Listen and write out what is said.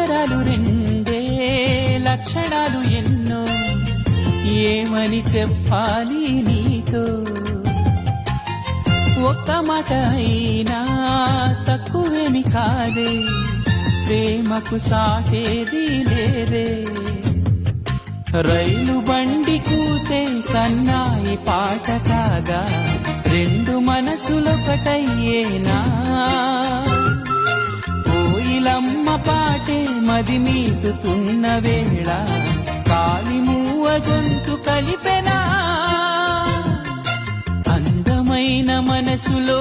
అక్షరాలు రెండే లక్షణాలు ఎన్నో ఏమని చెప్పాలి నీతో ఒక్క మాట అయినా తక్కువేమి కాదే ప్రేమకు సాటేది లేదే రైలు బండి కూతే సన్నాయి పాట కాగా రెండు మనసులొకటయ్యేనా కోయిలమ్మ పాటే మది మీటుతున్న వేళ కాలి మూవ గొంతు కలిపెనా అందమైన మనసులో